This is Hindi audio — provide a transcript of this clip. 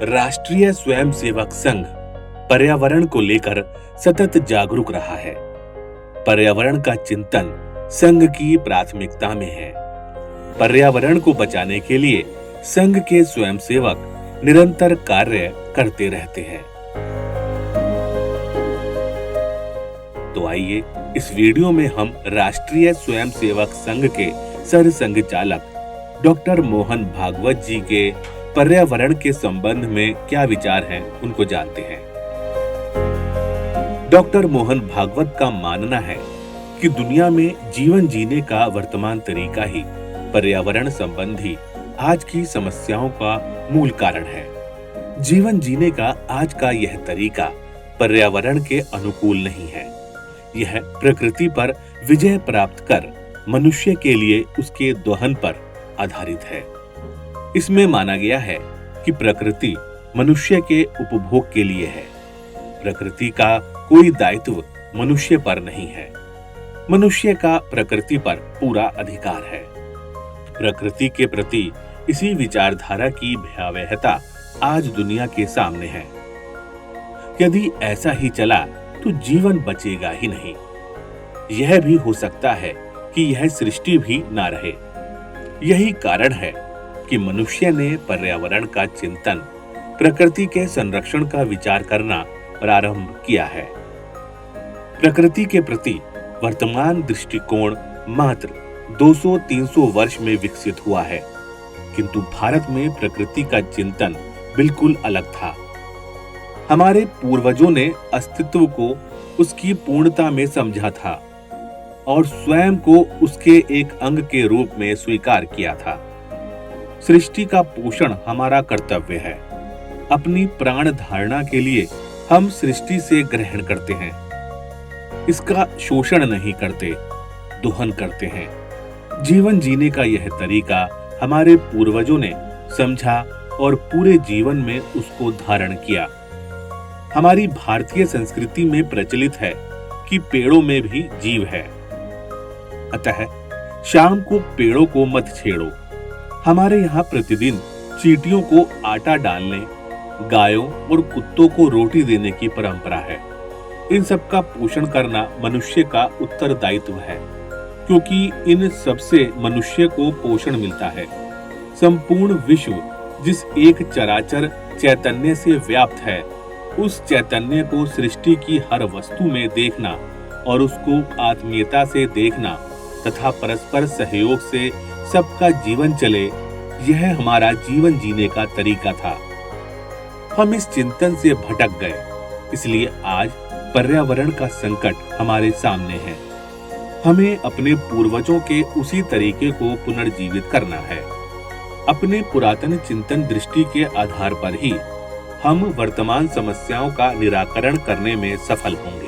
राष्ट्रीय स्वयंसेवक संघ पर्यावरण को लेकर सतत जागरूक रहा है। पर्यावरण का चिंतन संघ की प्राथमिकता में है। पर्यावरण को बचाने के लिए संघ के स्वयंसेवक निरंतर कार्य करते रहते हैं। तो आइए इस वीडियो में हम राष्ट्रीय स्वयंसेवक संघ के सरसंघ चालक डॉक्टर मोहन भागवत जी के पर्यावरण के संबंध में क्या विचार हैं उनको जानते हैं। डॉक्टर मोहन भागवत का मानना है कि दुनिया में जीवन जीने का वर्तमान तरीका ही पर्यावरण संबंधी आज की समस्याओं का मूल कारण है। जीवन जीने का आज का यह तरीका पर्यावरण के अनुकूल नहीं है। यह प्रकृति पर विजय प्राप्त कर मनुष्य के लिए उसके दोहन पर आधारित है। इसमें माना गया है कि प्रकृति मनुष्य के उपभोग के लिए है। प्रकृति का कोई दायित्व मनुष्य पर नहीं है। मनुष्य का प्रकृति पर पूरा अधिकार है। प्रकृति के प्रति इसी विचारधारा की भयावहता आज दुनिया के सामने है। यदि ऐसा ही चला तो जीवन बचेगा ही नहीं। यह भी हो सकता है कि यह सृष्टि भी ना रहे। यही कारण है कि मनुष्य ने पर्यावरण का चिंतन, प्रकृति के संरक्षण का विचार करना प्रारंभ किया है। प्रकृति के प्रति वर्तमान दृष्टिकोण मात्र 200-300 वर्ष में विकसित हुआ है, किंतु भारत में प्रकृति का चिंतन बिल्कुल अलग था। हमारे पूर्वजों ने अस्तित्व को उसकी पूर्णता में समझा था और स्वयं को उसके एक अंग के रूप में स्वीकार किया था। सृष्टि का पोषण हमारा कर्तव्य है। अपनी प्राण धारणा के लिए हम सृष्टि से ग्रहण करते हैं। इसका शोषण नहीं करते, दोहन करते हैं। जीवन जीने का यह तरीका हमारे पूर्वजों ने समझा और पूरे जीवन में उसको धारण किया। हमारी भारतीय संस्कृति में प्रचलित है कि पेड़ों में भी जीव है, अतः शाम को पेड़ों को मत छेड़ो। हमारे यहाँ प्रतिदिन चींटियों को आटा डालने, गायों और कुत्तों को रोटी देने की परंपरा है। इन सब का पोषण करना मनुष्य का उत्तरदायित्व है, क्योंकि इन सब से मनुष्य को पोषण मिलता है। संपूर्ण विश्व जिस एक चराचर चैतन्य से व्याप्त है, उस चैतन्य को सृष्टि की हर वस्तु में देखना और उसको आत्मीयता से देखना तथा परस्पर सहयोग से सबका जीवन चले, यह हमारा जीवन जीने का तरीका था। हम इस चिंतन से भटक गए, इसलिए आज पर्यावरण का संकट हमारे सामने है। हमें अपने पूर्वजों के उसी तरीके को पुनर्जीवित करना है। अपने पुरातन चिंतन दृष्टि के आधार पर ही हम वर्तमान समस्याओं का निराकरण करने में सफल होंगे।